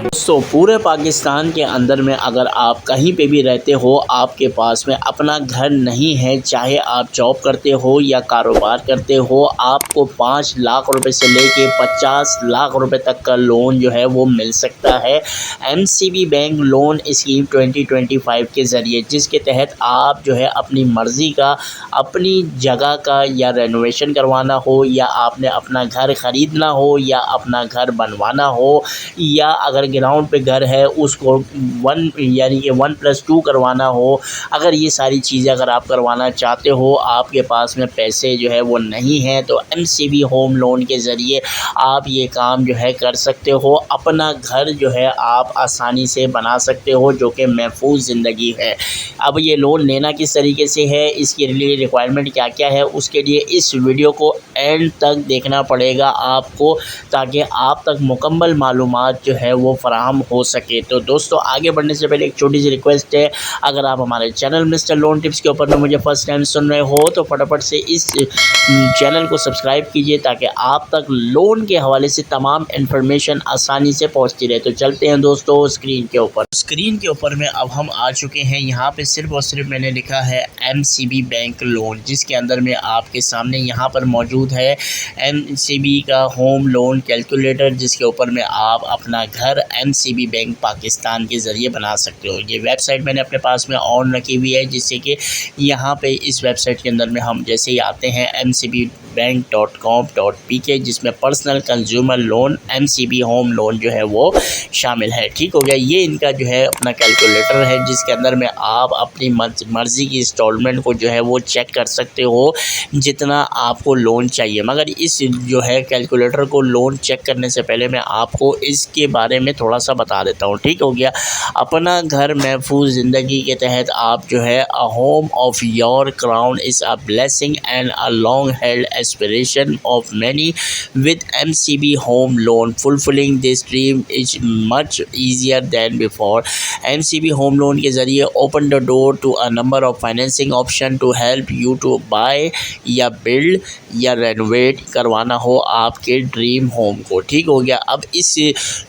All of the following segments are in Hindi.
दोस्तों पूरे पाकिस्तान के अंदर में अगर आप कहीं पे भी रहते हो, आपके पास में अपना घर नहीं है, चाहे आप जॉब करते हो या कारोबार करते हो, आपको 5 लाख रुपए से लेके 50 लाख रुपए तक का लोन जो है वो मिल सकता है एमसीबी बैंक लोन स्कीम 2025 के ज़रिए, जिसके तहत आप जो है अपनी मर्ज़ी का अपनी जगह का या रेनोवेशन करवाना हो, या आपने अपना घर ख़रीदना हो, या अपना घर बनवाना हो, या अगर ग्राउंड पे घर है उसको 1 यानी कि 1+2 करवाना हो। अगर ये सारी चीज़ें अगर आप करवाना चाहते हो, आपके पास में पैसे जो है वो नहीं है, तो एमसीबी होम लोन के ज़रिए आप ये काम जो है कर सकते हो। अपना घर जो है आप आसानी से बना सकते हो, जो कि महफूज ज़िंदगी है। अब ये लोन लेना किस तरीके से है, इसके लिए रिक्वायरमेंट क्या क्या है, उसके लिए इस वीडियो को एंड तक देखना पड़ेगा आपको, ताकि आप तक मुकम्मल मालूमात जो है वो फराहम हो सके। तो दोस्तों आगे बढ़ने से पहले एक छोटी सी रिक्वेस्ट है, अगर आप हमारे चैनल मिस्टर लोन टिप्स के ऊपर में मुझे फर्स्ट टाइम सुन रहे हो, तो फटाफट से इस चैनल को सब्सक्राइब कीजिए, ताकि आप तक लोन के हवाले से तमाम इन्फॉर्मेशन आसानी से पहुंचती रहे। तो चलते हैं दोस्तों स्क्रीन के ऊपर में अब हम आ चुके हैं। यहाँ पे सिर्फ और सिर्फ मैंने लिखा है एमसीबी बैंक लोन, जिसके अंदर में आपके सामने यहाँ पर मौजूद है एमसीबी का होम लोन कैलकुलेटर, जिसके ऊपर में आप अपना घर एमसीबी बैंक पाकिस्तान के ज़रिए बना सकते हो। ये वेबसाइट मैंने अपने पास में ऑन रखी हुई है, जिससे कि यहाँ पे इस वेबसाइट के अंदर में हम जैसे ही आते हैं mcbbank.com.pk, जिसमें personal consumer loan MCB home loan जो है वो शामिल है। ठीक हो गया, ये इनका जो है अपना कैलकुलेटर है, जिसके अंदर में आप अपनी मर्ज़ी की इंस्टॉलमेंट को जो है वो चेक कर सकते हो जितना आपको लोन चाहिए। मगर इस जो है कैलकुलेटर को लोन चेक करने से पहले मैं आपको इसके बारे में थोड़ा सा बता देता हूँ। ठीक हो गया, अपना घर महफूज ज़िंदगी के तहत आप जो है a home of your crown is a blessing and a long held aspiration of many with MCB home loan fulfilling this dream is much easier than before. MCB home loan के ज़रिए open the door to a number of financing option to help you to buy या बिल्ड या रेनोवेट करवाना हो आपके ड्रीम होम को। ठीक हो गया, अब इस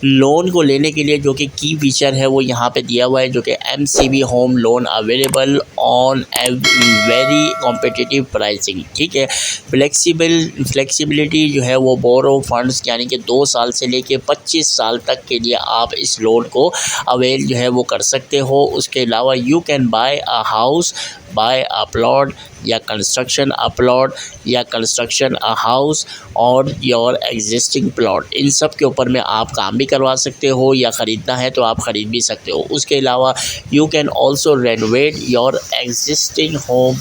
लोन को लेने के लिए जो कि की फीचर है वो यहाँ पे दिया हुआ है, जो कि MCB home loan available on very competitive pricing. ठीक है, फ्लेक्सिबिलिटी जो है वो बोरो फंड्स यानी कि 2 साल से लेके 25 साल तक के लिए आप इस लोन को अवेल जो है वो कर सकते हो। उसके अलावा you can buy a house, buy a plot या कंस्ट्रक्शन अ प्लॉट या कंस्ट्रक्शन अ हाउस और योर एग्जिस्टिंग प्लॉट, इन सब के ऊपर में आप काम भी करवा सकते हो, या ख़रीदना है तो आप ख़रीद भी सकते हो। उसके अलावा you can also renovate your existing home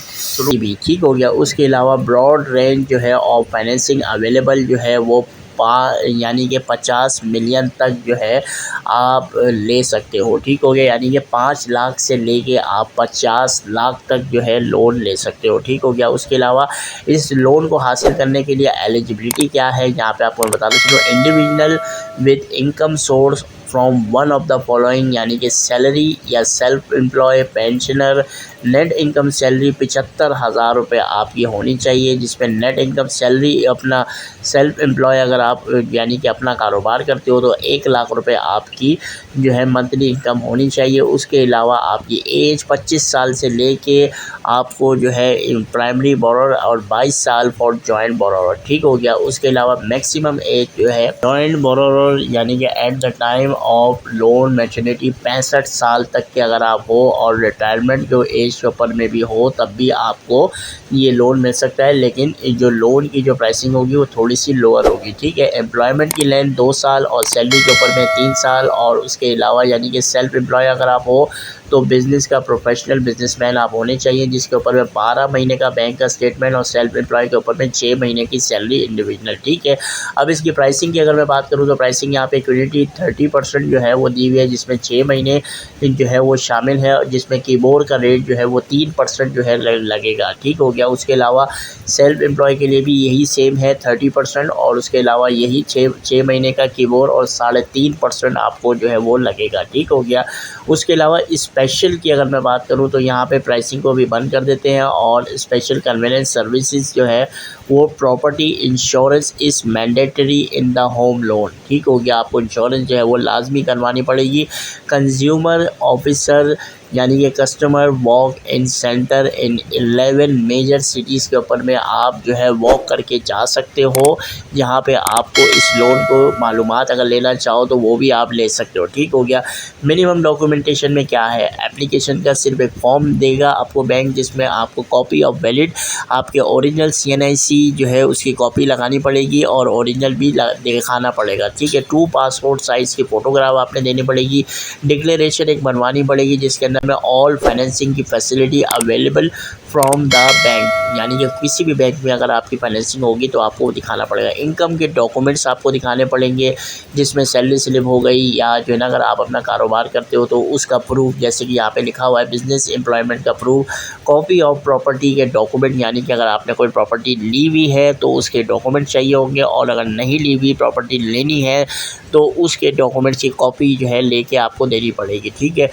भी। ठीक हो गया, उसके अलावा ब्रॉड रेंज जो है ऑफ फाइनेंसिंग अवेलेबल जो है वो यानी कि 50 मिलियन तक जो है आप ले सकते हो। ठीक हो गया, यानी कि 5 लाख से लेके आप 50 लाख तक जो है लोन ले सकते हो। ठीक हो गया, उसके अलावा इस लोन को हासिल करने के लिए एलिजिबिलिटी क्या है यहाँ पे आपको बता दूँ। तो individual with income source from one of the following, यानी कि सैलरी या self employ, pensioner, net income salary 75,000 रुपये आपकी होनी चाहिए, जिसमें नेट इनकम सैलरी अपना सेल्फ एम्प्लॉय अगर आप यानी कि अपना कारोबार करते हो तो 1 लाख रुपए आपकी जो है मंथली इनकम होनी चाहिए। उसके अलावा आपकी एज 25 साल से लेके आपको जो है प्राइमरी बोरोर और 22 साल फॉर जॉइंट बोरोर। ठीक हो गया, उसके अलावा मैक्सिमम एज जो है जॉइंट बोरोर यानी कि at the time of loan maturity 65 साल तक के अगर आप हो, और रिटायरमेंट जो एज के ऊपर में भी हो तब भी आपको ये लोन मिल सकता है। लेकिन जो लोन की जो प्राइसिंग होगी वो थोड़ी सी लोअर होगी। ठीक है, एम्प्लॉयमेंट की लेंथ 2 साल और सैलरी के ऊपर में 3 साल, और उसके अलावा यानी कि सेल्फ एम्प्लॉय अगर आप हो तो बिज़नेस का प्रोफेशनल बिजनेसमैन आप होने चाहिए, जिसके ऊपर में 12 महीने का बैंक का स्टेटमेंट और सेल्फ एम्प्लॉय के ऊपर में 6 महीने की सैलरी इंडिविजुअल। ठीक है, अब इसकी प्राइसिंग की अगर मैं बात करूँ तो प्राइसिंग यहाँ पे इक्विटी 30% जो है वो दी हुई है, जिसमें 6 महीने जो है वो शामिल है, जिसमें कीबोर्ड का रेट जो है वो 3% जो है लगेगा। ठीक हो गया, उसके अलावा सेल्फ एम्प्लॉय के लिए भी यही सेम है 30%, और उसके अलावा यही 6 महीने का कीबोर्ड और 3.5% आपको जो है वो लगेगा। ठीक हो गया, उसके अलावा स्पेशल की अगर मैं बात करूँ तो यहाँ पे प्राइसिंग को भी बंद कर देते हैं और स्पेशल कन्वीनियंस सर्विसेज जो है वो property insurance is mandatory in the home loan. ठीक हो गया, आपको इंश्योरेंस जो है वो लाजमी करवानी पड़ेगी। कंज्यूमर ऑफिसर यानी कि customer walk in centre in 11 major cities के ऊपर में आप जो है वॉक करके जा सकते हो। यहाँ पे आपको इस लोन को मालूमात अगर लेना चाहो तो वो भी आप ले सकते हो। ठीक हो गया। मिनिमम डॉक्यूमेंटेशन में क्या है, एप्लीकेशन का सिर्फ एक फॉर्म देगा आपको बैंक, जिसमें आपको कॉपी ऑफ वैलिड आपके ओरिजिनल CNIC जो है उसकी कॉपी लगानी पड़ेगी और ओरिजिनल भी दिखाना पड़ेगा। ठीक है। 2 पासपोर्ट साइज़ की फ़ोटोग्राफ आपने देनी पड़ेगी। डिक्लेरेशन एक बनवानी पड़ेगी जिसके अंदर में ऑल फाइनेंसिंग की facility available from the bank, यानी कि किसी भी बैंक में अगर आपकी फाइनेंसिंग होगी तो आपको दिखाना पड़ेगा। इनकम के डॉक्यूमेंट्स आपको दिखाने पड़ेंगे, जिसमें सैलरी स्लिप हो गई या जो है ना अगर आप अपना कारोबार करते हो तो उसका प्रूफ, जैसे कि यहाँ पे लिखा हुआ है बिजनेस एम्प्लॉयमेंट का प्रूफ, कॉपी ऑफ प्रॉपर्टी के डॉक्यूमेंट, यानी कि अगर आपने कोई प्रॉपर्टी ली हुई है तो उसके डॉक्यूमेंट चाहिए होंगे, और अगर नहीं ली हुई प्रॉपर्टी लेनी है तो उसके डॉक्यूमेंट्स की कॉपी जो है लेके आपको देनी पड़ेगी। ठीक है।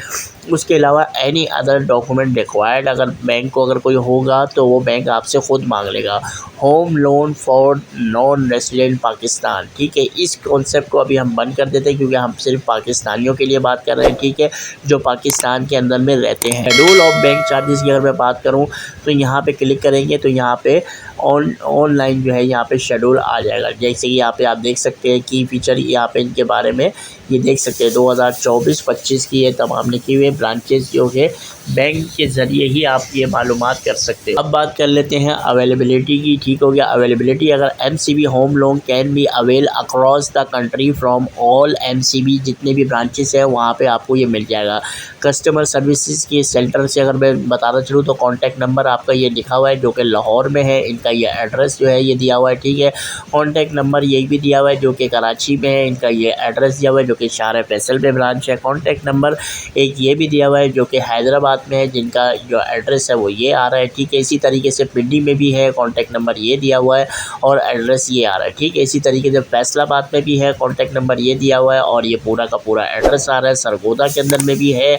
उसके अलावा एनी अदर डॉक्यूमेंट रिक्वायर्ड अगर बैंक को अगर कोई होगा तो वो बैंक आपसे ख़ुद मांग लेगा। Home loan for non resident Pakistan. ठीक है। इस कॉन्सेप्ट को अभी हम बंद कर देते हैं क्योंकि हम सिर्फ पाकिस्तानियों के लिए बात कर रहे हैं। ठीक है, जो पाकिस्तान के अंदर में रहते हैं। शेड्यूल ऑफ बैंक चार्जेस की अगर मैं बात करूं तो यहाँ पे क्लिक करेंगे तो यहाँ पे ऑनलाइन जो है यहाँ पे शेड्यूल आ जाएगा। जैसे कि यहाँ पे आप देख सकते हैं की फीचर, यहाँ पे इनके बारे में ये देख सकते हैं 2024-25 की ये तमाम लिखी हुई ब्रांचेस जो है बैंक के ज़रिए ही आप ये मालूमात कर सकते हैं। अब बात कर लेते हैं अवेलेबिलिटी की। ठीक हो गया। अवेलेबिलिटी, अगर MCB home loan can be avail across the country from all MCB, जितने भी ब्रांचेस हैं वहाँ पे आपको ये मिल जाएगा। कस्टमर सर्विसेज के सेंटर से अगर मैं बताना चलूँ तो कॉन्टैक्ट नंबर आपका ये लिखा हुआ है जो कि लाहौर में है, इनका ये एड्रेस जो है ये दिया हुआ है। ठीक है। कॉन्टैक्ट नंबर ये भी दिया हुआ है जो कि कराची में है, इनका ये एड्रेस दिया हुआ है जो कि शार फैसल में ब्रांच है। कॉन्टैक्ट नंबर एक ये भी दिया हुआ है जो कि हैदराबाद में है, जिनका जो एड्रेस है वो ये आ रहा है। ठीक है। इसी तरीके से पिंडी में भी है, कॉन्टैक्ट नंबर ये दिया हुआ है और एड्रेस ये आ रहा है। ठीक है। इसी तरीके से फैसलाबाद में भी है, कॉन्टैक्ट नंबर ये दिया हुआ है और ये पूरा का पूरा एड्रेस आ रहा है। सरगोदा के अंदर में भी है,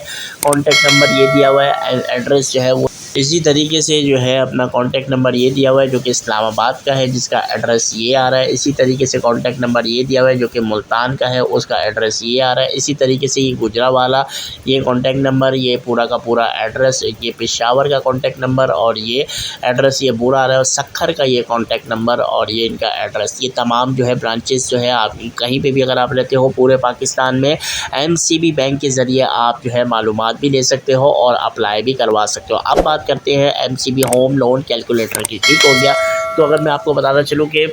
कॉन्टैक्ट नंबर ये दिया हुआ है, एड्रेस जो है वो इसी तरीके से जो है अपना कॉन्टैक्ट नंबर ये दिया हुआ है जो कि इस्लामाबाद का है, जिसका एड्रेस ये आ रहा है। इसी तरीके से कॉन्टैक्ट नंबर ये दिया हुआ है जो कि मुल्तान का है, उसका एड्रेस ये आ रहा है। इसी तरीके से ये गुजरावाला, ये कॉन्टैक्ट नंबर, ये पूरा का पूरा एड्रेस, ये पेशावर का कॉन्टैक्ट नंबर और ये एड्रेस ये पूरा आ रहा है। और सक्खर का ये कॉन्टैक्ट नंबर और ये इनका एड्रेस, ये तमाम जो है ब्रांचेस जो है आप कहीं पर भी अगर आप रहते हो पूरे पाकिस्तान में MCB बैंक के ज़रिए आप जो है मालूमात भी ले सकते हो और अप्लाई भी करवा सकते हो। अब बात करते हैं MCB होम लोन कैलकुलेटर की। ठीक हो गया। तो अगर मैं आपको बताना चलूँ कि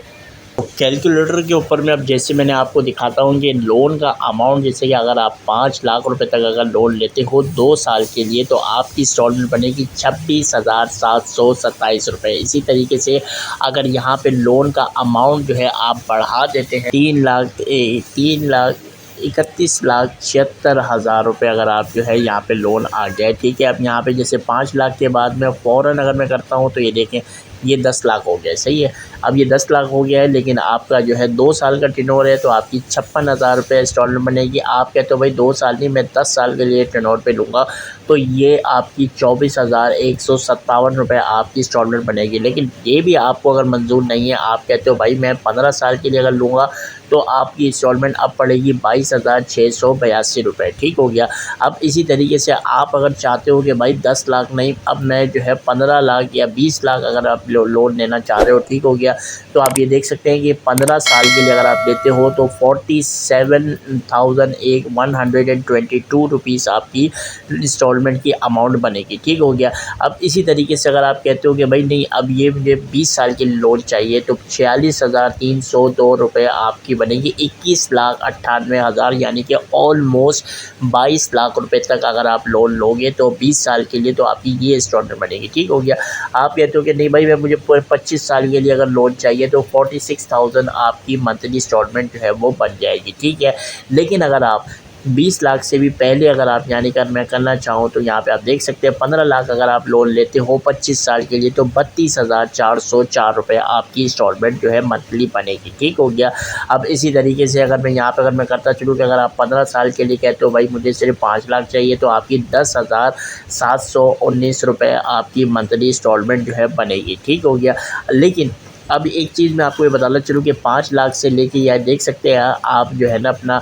कैलकुलेटर के ऊपर में अब जैसे मैंने आपको दिखाता हूँ कि लोन का अमाउंट, जैसे कि अगर आप 5 लाख रुपए तक अगर लोन लेते हो 2 साल के लिए तो आपकी इंस्टॉलमेंट बनेगी 26,727 रुपये। इसी तरीके से अगर यहाँ पे लोन का अमाउंट जो है आप बढ़ा देते हैं 3,31,76,000 रुपये, अगर आप जो है यहाँ पे लोन आ जाए। ठीक है। अब यहाँ पे जैसे 5 लाख के बाद में फ़ौरन अगर मैं करता हूँ तो ये देखें ये 10 लाख हो गया। सही है। अब ये 10 लाख हो गया है, लेकिन आपका जो है 2 साल का टेन्योर है तो आपकी 56,000 रुपये इंस्टॉलमेंट बनेगी। आप कहते हो भाई 2 साल नहीं, मैं 10 साल के लिए टेन्योर पे लूँगा, तो ये आपकी 24,157 रुपये आपकी इंस्टॉलमेंट बनेगी। लेकिन ये भी आपको अगर मंजूर नहीं है, आप कहते हो भाई मैं 15 साल के लिए अगर लूँगा तो आपकी इंस्टॉलमेंट अब पड़ेगी 22,682 रुपये। ठीक हो गया। अब इसी तरीके से आप अगर चाहते हो कि भाई 10 लाख नहीं, अब मैं जो है 15 लाख या 20 लाख अगर आप लोन लेना चाह रहे हो, ठीक हो गया, तो आप ये देख सकते हैं कि 15 साल के लिए अगर आप लेते हो तो 47,122 रुपीज़ आपकी इंस्टॉलमेंट की अमाउंट बनेगी। ठीक हो गया। अब इसी तरीके से अगर आप कहते हो कि भाई नहीं अब ये मुझे 20 साल की लोन चाहिए तो 46,302 रुपये आपकी बनेगी 21,98,000, यानी कि ऑलमोस्ट 22 लाख रुपए तक अगर आप लोन लोगे तो 20 साल के लिए तो आपकी ये इंस्टॉलमेंट बनेगी। ठीक हो गया। आप कहते हो कि नहीं भाई मैं मुझे 25 साल के लिए अगर लोन चाहिए तो 46,000 आपकी मंथली इंस्टॉलमेंट जो है वो बन जाएगी। ठीक है। लेकिन अगर आप 20 लाख से भी पहले अगर आप यानी कि मैं करना चाहूँ तो यहाँ पे आप देख सकते हैं 15 लाख अगर आप लोन लेते हो 25 साल के लिए तो 32,404 रुपये आपकी इंस्टॉलमेंट जो है मंथली बनेगी। ठीक हो गया। अब इसी तरीके से अगर मैं यहाँ पे अगर मैं करता चलूँ कि अगर आप 15 साल के लिए कहते हो भाई मुझे सिर्फ 5 लाख चाहिए तो आपकी 10,719 रुपये आपकी मंथली इंस्टॉलमेंट जो है बनेगी। ठीक हो गया। लेकिन अब एक चीज़ मैं आपको ये बताना चलूँ कि 5 लाख से लेके या देख सकते हैं आप जो है ना अपना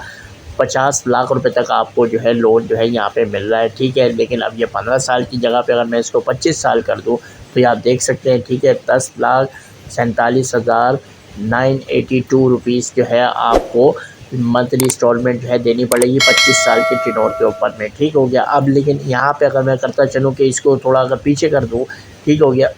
50 लाख रुपए तक आपको जो है लोन जो है यहाँ पे मिल रहा है। ठीक है। लेकिन अब ये 15 साल की जगह पे अगर मैं इसको 25 साल कर दूँ तो ये आप देख सकते हैं। ठीक है। 10,47,982 रुपीज़ जो है आपको मंथली इंस्टॉलमेंट जो है देनी पड़ेगी 25 साल के टेन्योर के ऊपर में। ठीक हो गया। अब लेकिन यहाँ पे अगर मैं करता चलूँ कि इसको थोड़ा अगर पीछे कर दूँ, ठीक हो गया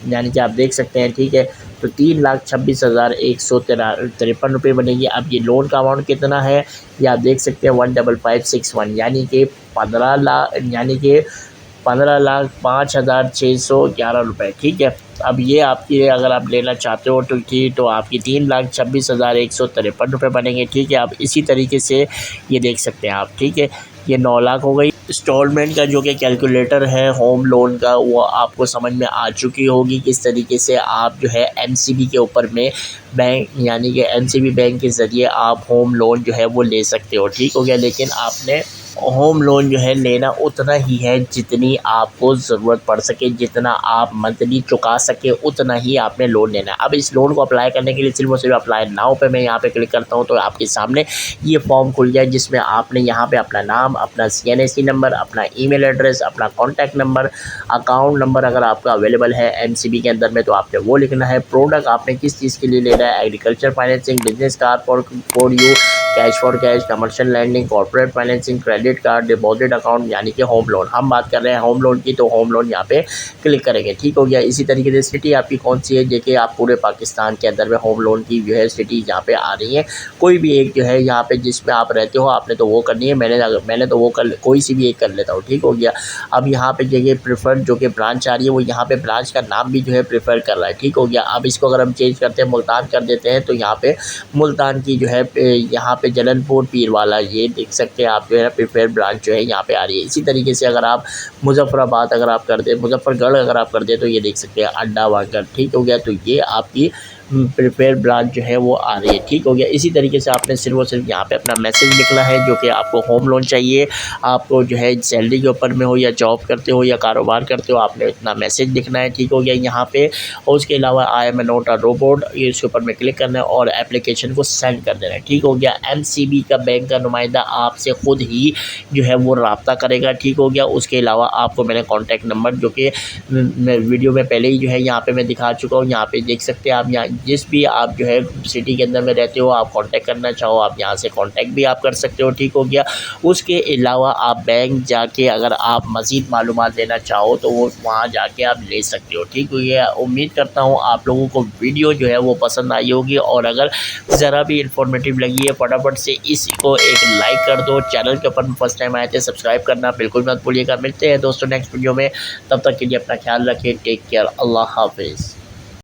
यानी कि आप देख सकते हैं। ठीक है। तो 3,26,153 रुपये बनेगी। अब ये लोन का अमाउंट कितना है ये आप देख सकते हैं 15561 यानी कि 15,05,611 रुपये। ठीक है। अब ये आपकी अगर आप लेना चाहते हो तो आपकी 3,26,153 रुपये बनेंगे। ठीक है। अब इसी तरीके से ये देख सकते हैं आप। ठीक है। ये 9 लाख हो गई। इंस्टॉलमेंट का जो कि कैलकुलेटर है होम लोन का वो आपको समझ में आ चुकी होगी किस तरीके से आप जो है एमसीबी के ऊपर में बैंक यानी कि एमसीबी बैंक के ज़रिए आप होम लोन जो है वो ले सकते हो। ठीक हो गया। लेकिन आपने होम लोन जो है लेना उतना ही है जितनी आपको ज़रूरत पड़ सके, जितना आप मंथली चुका सके उतना ही आपने लोन लेना है। अब इस लोन को अप्लाई करने के लिए सिर्फ और सिर्फ अप्लाई नाउ पे मैं यहाँ पे क्लिक करता हूँ तो आपके सामने ये फॉर्म खुल जाए जिसमें आपने यहाँ पे अपना नाम, अपना CNSE नंबर, अपना ईमेल एड्रेस, अपना कॉन्टैक्ट नंबर, अकाउंट नंबर अगर आपका अवेलेबल है एमसीबी के अंदर में तो आपने वो लिखना है। प्रोडक्ट आपने किस चीज़ के लिए लेना है, agriculture financing, business car for you, cash for cash, commercial lending, corporate financing, credit card, deposit account यानी कि होम लोन। हम बात कर रहे हैं होम लोन की तो होम लोन यहाँ पे क्लिक करेंगे। ठीक हो गया। इसी तरीके से सिटी आपकी कौन सी है देखिए आप पूरे पाकिस्तान के अंदर में होम लोन की जो है सिटी यहाँ पे आ रही है। कोई भी एक जो है यहाँ पे जिसमें आप रहते हो आपने तो वो करनी है। मैंने तो वो कोई सी भी एक कर लेता हूँ। ठीक हो गया। अब यहाँ पे देखिए प्रेफर्ड जो कि ब्रांच आ रही है वो यहाँ पे ब्रांच का नाम भी जो है प्रेफर कर रहा है। ठीक हो गया। अब इसको अगर हम चेंज करते हैं मुल्तान कर देते हैं तो यहाँ पे मुल्तान की जो है यहाँ पे जलनपुर पीरवाला ये देख सकते हैं आप जो है प्रिफेयर ब्रांच जो है यहाँ पे आ रही है। इसी तरीके से अगर आप मुजफ्फराबाद अगर आप कर दे, मुजफ्फरगढ़ अगर आप कर दे तो ये देख सकते हैं अड्डा वाकर। ठीक हो गया। तो ये आपकी प्रिपेयर ब्रांच जो है वो आ रही है। ठीक हो गया। इसी तरीके से आपने सिर्फ और सिर्फ यहाँ पे अपना मैसेज लिखना है जो कि आपको होम लोन चाहिए, आपको जो है सैलरी के ऊपर में हो या जॉब करते हो या कारोबार करते हो आपने इतना मैसेज लिखना है। ठीक हो गया यहाँ पे। और उसके अलावा I am not a robot ये इसके ऊपर में क्लिक करना है और एप्लीकेशन को सेंड कर देना है। ठीक हो गया। एमसीबी का बैंक का नुमाइंदा आपसे खुद ही जो है वो रब्ता करेगा। ठीक हो गया। उसके अलावा आपको मैंने कॉन्टैक्ट नंबर जो कि मैं वीडियो में पहले ही जो है यहाँ पे मैं दिखा चुका हूँ। यहाँ पे देख सकते हैं आप यहाँ जिस भी आप जो है सिटी के अंदर में रहते हो आप कांटेक्ट करना चाहो आप यहाँ से कांटेक्ट भी आप कर सकते हो। ठीक हो गया। उसके अलावा आप बैंक जाके अगर आप मज़ीद मालूमात लेना चाहो तो वो वहाँ जाके आप ले सकते हो। ठीक हो गया। उम्मीद करता हूँ आप लोगों को वीडियो जो है वो पसंद आई होगी और अगर ज़रा भी इंफॉर्मेटिव लगी है फटाफट से इसको एक लाइक कर दो। चैनल के ऊपर फर्स्ट टाइम आए थे सब्सक्राइब करना बिल्कुल मत भूलिएगा। मिलते हैं दोस्तों नेक्स्ट वीडियो में, तब तक के लिए अपना ख्याल रखें। Take care. अल्लाह हाफिज़।